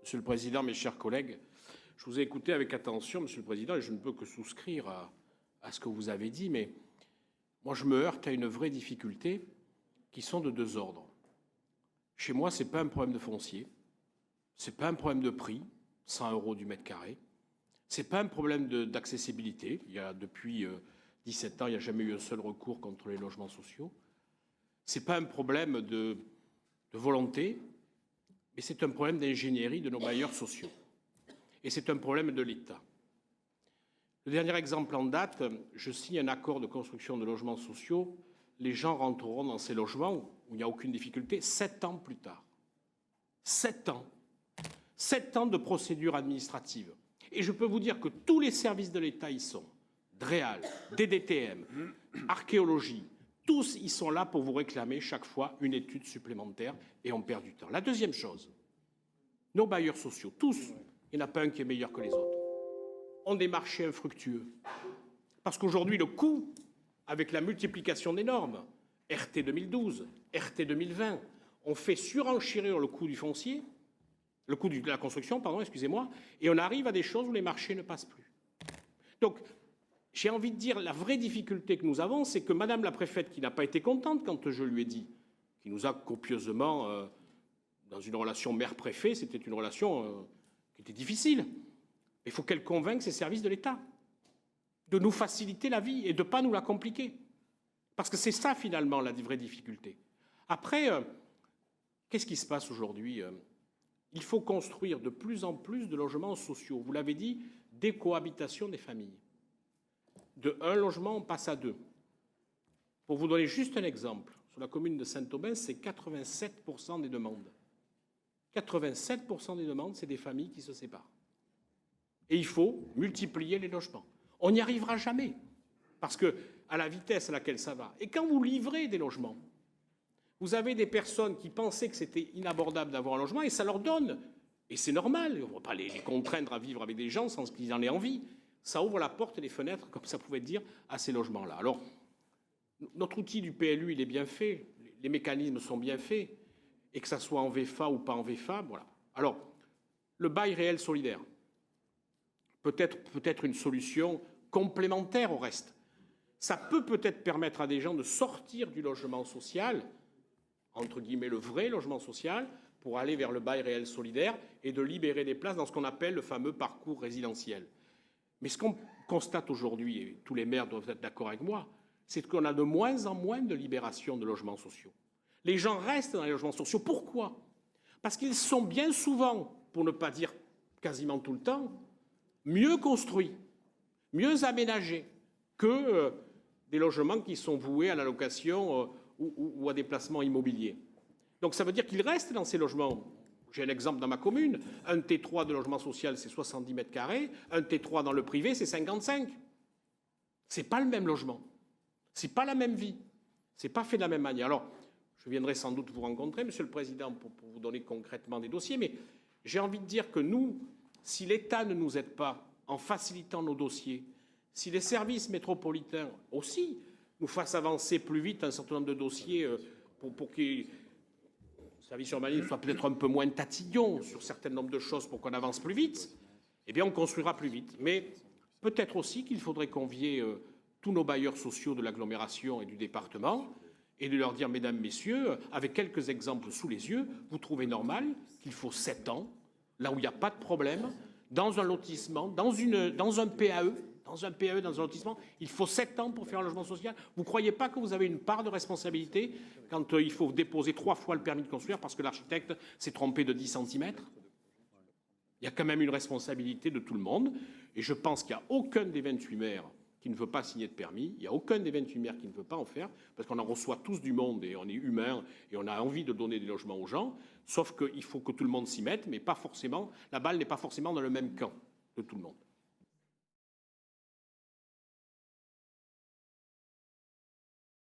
Monsieur le Président, mes chers collègues, je vous ai écouté avec attention, Monsieur le Président, et je ne peux que souscrire à ce que vous avez dit, mais moi je me heurte à une vraie difficulté qui sont de deux ordres. Chez moi, ce n'est pas un problème de foncier, ce n'est pas un problème de prix, 100 € du mètre carré, ce n'est pas un problème d'accessibilité. Depuis 17 ans, il n'y a jamais eu un seul recours contre les logements sociaux. Ce n'est pas un problème de volonté, mais c'est un problème d'ingénierie de nos bailleurs sociaux. Et c'est un problème de l'État. Le dernier exemple en date, je signe un accord de construction de logements sociaux. Les gens rentreront dans ces logements où il n'y a aucune difficulté 7 ans plus tard. 7 ans. 7 ans de procédure administrative. Et je peux vous dire que tous les services de l'État y sont. DREAL, DDTM, archéologie, tous ils sont là pour vous réclamer chaque fois une étude supplémentaire et on perd du temps. La deuxième chose, nos bailleurs sociaux, tous, il n'y en a pas un qui est meilleur que les autres, ont des marchés infructueux. Parce qu'aujourd'hui, le coût, avec la multiplication des normes, RT 2012, RT 2020, on fait surenchérir le coût du foncier, le coût de la construction, pardon, excusez-moi, et on arrive à des choses où les marchés ne passent plus. Donc, j'ai envie de dire, la vraie difficulté que nous avons, c'est que Madame la préfète, qui n'a pas été contente quand je lui ai dit, qui nous a copieusement, dans une relation maire-préfet, c'était une relation qui était difficile. Il faut qu'elle convainque ses services de l'État de nous faciliter la vie et de ne pas nous la compliquer. Parce que c'est ça, finalement, la vraie difficulté. Après, qu'est-ce qui se passe aujourd'hui ? Il faut construire de plus en plus de logements sociaux. Vous l'avez dit, décohabitation des familles. De 1 logement, on passe à 2. Pour vous donner juste un exemple, sur la commune de Saint-Aubin, c'est 87% des demandes. 87% des demandes, c'est des familles qui se séparent. Et il faut multiplier les logements. On n'y arrivera jamais, parce que à la vitesse à laquelle ça va. Et quand vous livrez des logements, vous avez des personnes qui pensaient que c'était inabordable d'avoir un logement, et ça leur donne, et c'est normal, on ne va pas les contraindre à vivre avec des gens sans qu'ils en aient envie. Ça ouvre la porte et les fenêtres, comme ça pouvait dire, à ces logements-là. Alors, notre outil du PLU, il est bien fait, les mécanismes sont bien faits, et que ça soit en VFA ou pas en VFA, voilà. Alors, le bail réel solidaire, peut-être une solution complémentaire au reste. Ça peut-être permettre à des gens de sortir du logement social, entre guillemets le vrai logement social, pour aller vers le bail réel solidaire et de libérer des places dans ce qu'on appelle le fameux parcours résidentiel. Mais ce qu'on constate aujourd'hui, et tous les maires doivent être d'accord avec moi, c'est qu'on a de moins en moins de libération de logements sociaux. Les gens restent dans les logements sociaux. Pourquoi ? Parce qu'ils sont bien souvent, pour ne pas dire quasiment tout le temps, mieux construits, mieux aménagés que des logements qui sont voués à la location ou à des placements immobiliers. Donc ça veut dire qu'ils restent dans ces logements. J'ai un exemple dans ma commune, un T3 de logement social, c'est 70 mètres carrés, un T3 dans le privé, c'est 55. Ce n'est pas le même logement, ce n'est pas la même vie, ce n'est pas fait de la même manière. Alors, je viendrai sans doute vous rencontrer, Monsieur le Président, pour vous donner concrètement des dossiers, mais j'ai envie de dire que nous, si l'État ne nous aide pas en facilitant nos dossiers, si les services métropolitains aussi nous fassent avancer plus vite un certain nombre de dossiers pour qu'ils... Le service urbanisme soit peut-être un peu moins tatillon sur un certain nombre de choses pour qu'on avance plus vite, eh bien on construira plus vite. Mais peut-être aussi qu'il faudrait convier tous nos bailleurs sociaux de l'agglomération et du département et de leur dire, mesdames, messieurs, avec quelques exemples sous les yeux, vous trouvez normal qu'il faut 7 ans, là où il n'y a pas de problème, dans un lotissement, dans un PAE, dans un lotissement, il faut 7 ans pour faire un logement social. Vous ne croyez pas que vous avez une part de responsabilité quand il faut déposer 3 fois le permis de construire parce que l'architecte s'est trompé de 10 cm? Il y a quand même une responsabilité de tout le monde. Et je pense qu'il n'y a aucun des 28 maires qui ne veut pas signer de permis. Il n'y a aucun des 28 maires qui ne veut pas en faire, parce qu'on en reçoit tous du monde et on est humain et on a envie de donner des logements aux gens, sauf qu'il faut que tout le monde s'y mette, mais pas forcément, la balle n'est pas forcément dans le même camp de tout le monde.